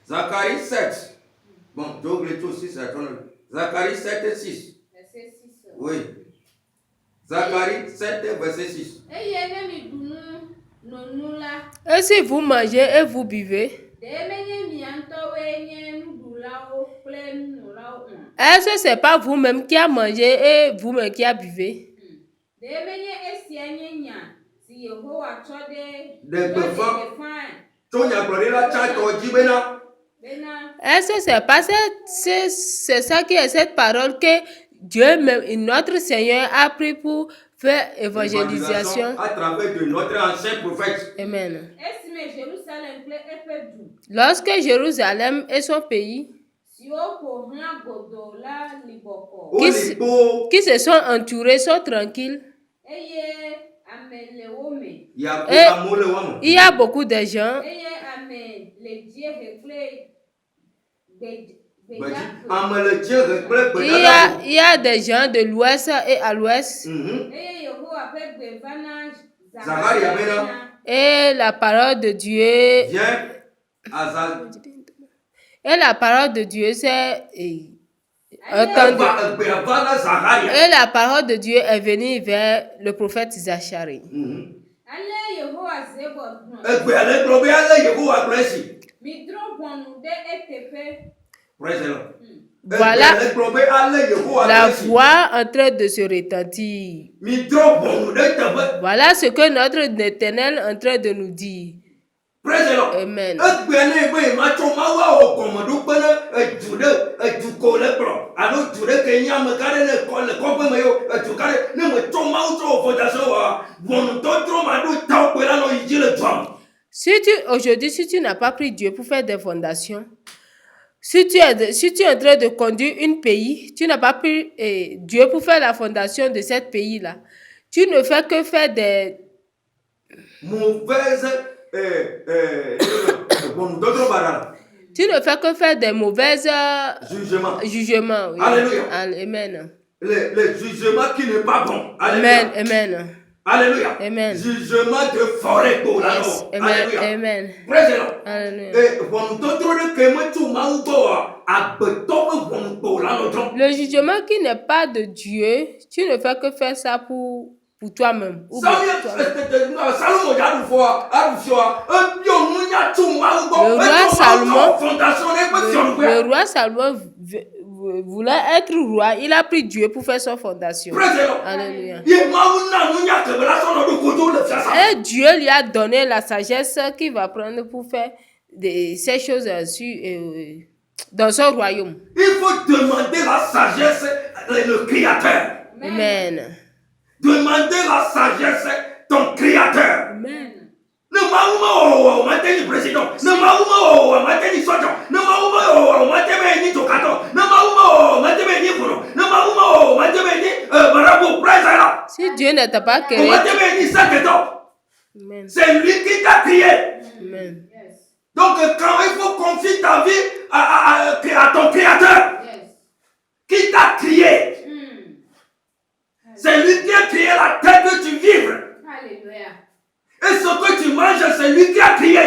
Zacharie 7. Bon, j'ai oublié tout aussi, c'est Zacharie 7 et 6. Verset 6. Oui. Zacharie 7 verset 6. Et si vous mangez et vous buvez, est-ce que c'est pas vous-même qui a mangé et vous-même qui a buvé? Est-ce que c'est pas c'est ça qui est cette parole que Dieu même, notre Seigneur a pris pour faire évangélisation à travers de notre ancien prophète. Amen. Lorsque Jérusalem et son pays qui se sont entourés sont tranquilles, Il y a beaucoup de gens il y a des gens de l'ouest et à l'ouest. Et la parole de Dieu et la parole de Dieu c'est entendu. Et la parole de Dieu est venue vers le prophète Zacharie. Voilà la voix en train de se retentir. Voilà ce que notre Éternel est en train de nous dire. Amen. Si tu n'as pas pris Dieu pour faire des fondations, si tu es en train de conduire un pays, tu n'as pas pris Dieu pour faire la fondation de ce pays-là, tu ne fais que faire des mauvaises jugements. Oui. Alléluia. Amen. Le jugement qui n'est pas bon. Alléluia. Amen. Alléluia. Amen. Jugement de forêt pour la yes. Alléluia. Amen. Alléluia. Le jugement qui n'est pas de Dieu, tu ne fais que faire ça pour toi-même. Le roi Salomon voulait être roi, il a pris Dieu pour faire son fondation. Alléluia. Et Dieu lui a donné la sagesse qu'il va prendre pour faire ces choses dans son royaume. Il faut demander la sagesse le Créateur. Amen. Demandez la sagesse ton Créateur. Amen. Ne président. Ne si Dieu ne t'a pas créé, c'est lui qui t'a créé. Amen. Donc quand il faut confier ta vie à ton Créateur, qui t'a créé, c'est lui qui a créé la terre que tu vives. Alléluia. Et ce que tu manges, c'est lui qui a créé.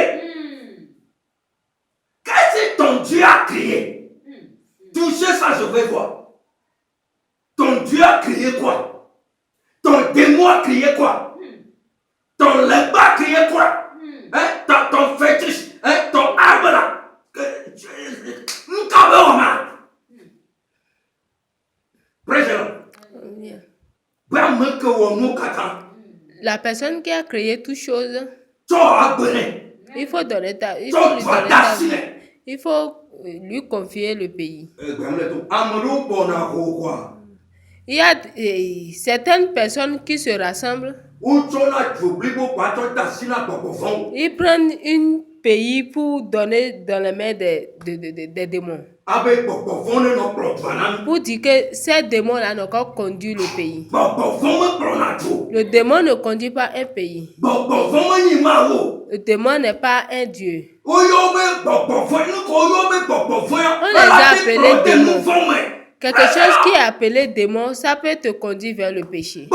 Qu'est-ce que ton Dieu a créé? Touchez ça, je vais voir. Ton Dieu a créé quoi? Ton démon a créé quoi? Ton lepa a créé quoi? Ton fétiche, ton arbre là. La personne qui a créé toutes choses, il faut donner il faut lui confier le pays. Il y a certaines personnes qui se rassemblent. Ils prennent un pays pour donner dans les mains des démons. Pour dire que ces démons-là n'ont qu'à conduire le pays. Le démon ne conduit pas un pays. Le démon n'est pas un dieu. On les a appelés démons. Quelque chose qui est appelé démon, ça peut te conduire vers le péché.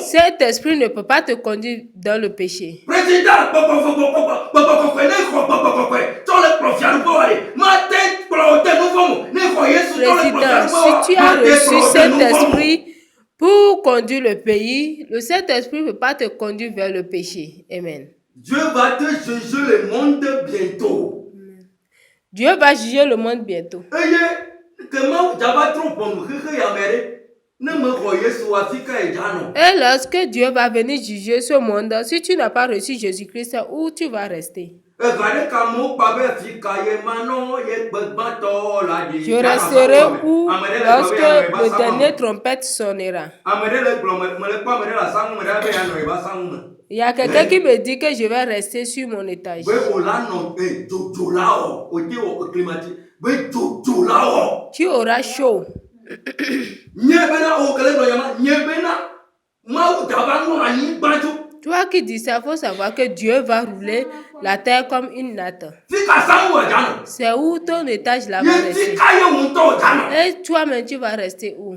Cet esprit ne peut pas te conduire dans le péché. conduire le pays, le Saint-Esprit ne peut pas te conduire vers le péché. Amen. Dieu va te juger le monde bientôt. Dieu va juger le monde bientôt. Et lorsque Dieu va venir juger ce monde, si tu n'as pas reçu Jésus-Christ, où tu vas rester? Je resterai où lorsque le dernier trompette sonnera? Il y a quelqu'un qui me dit que je vais rester sur mon étage. Tu auras chaud. Toi qui dis ça, il faut savoir que Dieu va rouler la terre comme une natte. C'est où ton étage là va rester. Et toi-même, tu vas rester où?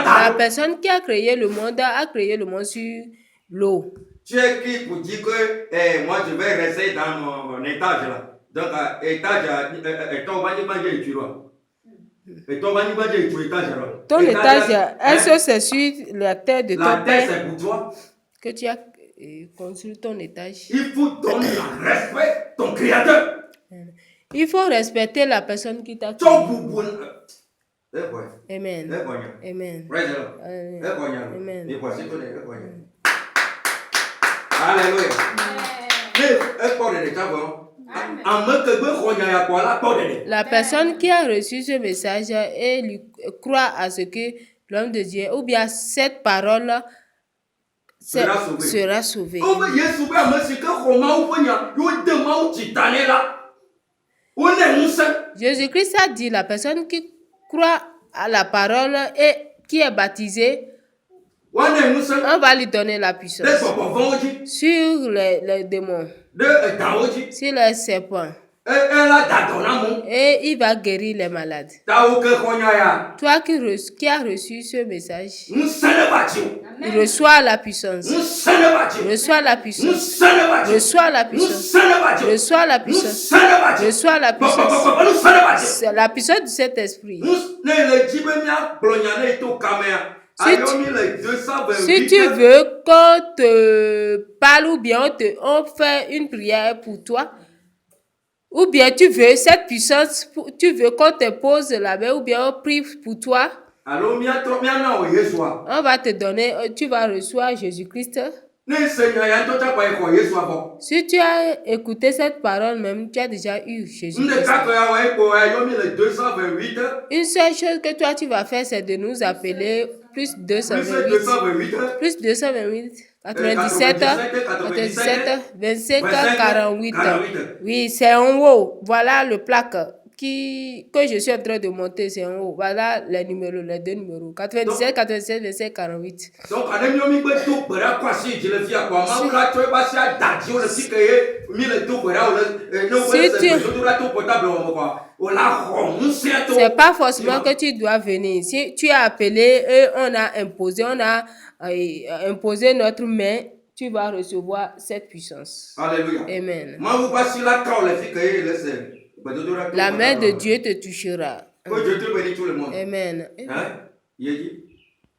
La personne qui a créé le monde sur l'eau. Tu es qui pour dire que moi je vais rester dans mon étage là. Donc, étage, ton étage, est-ce que c'est sur la terre de ton père? La terre, c'est pour toi. Que tu as construit ton étage. Il faut donner le respect ton créateur. Il faut respecter la personne qui t'a créé. Amen. Amen. Amen. Alléluia. La personne qui a reçu ce message et lui croit à ce que l'homme de Dieu, ou bien cette parole sera sauvée. Jésus-Christ a dit, la personne qui croit à la parole et qui est baptisée, on va lui donner la puissance sur les démons, sur les serpents. Et il va guérir les malades. Toi qui as reçu ce message, reçois la puissance. Reçois la puissance. Reçois la puissance. Reçois la puissance. Reçois la puissance. C'est la puissance du Saint-Esprit. Si tu veux qu'on te parle ou bien on fait une prière pour toi, ou bien tu veux cette puissance, tu veux qu'on te pose la main ou bien on prie pour toi, on va te donner, tu vas recevoir Jésus-Christ. Si tu as écouté cette parole même, tu as déjà eu Jésus-Christ. Une seule chose que toi tu vas faire, c'est de nous appeler plus 228, plus 228, 97, 25, 48. Oui, c'est en haut. Voilà le plaque que je suis en train de monter, c'est en haut. Voilà les numéros, les deux numéros. 97, 87, 25, 48. Donc, c'est pas forcément que tu dois venir. Si tu es appelé et on a imposé notre main, tu vas recevoir cette puissance. Alléluia. Amen. La main de Dieu te touchera. Que Dieu te bénisse tout le monde. Amen. Hein?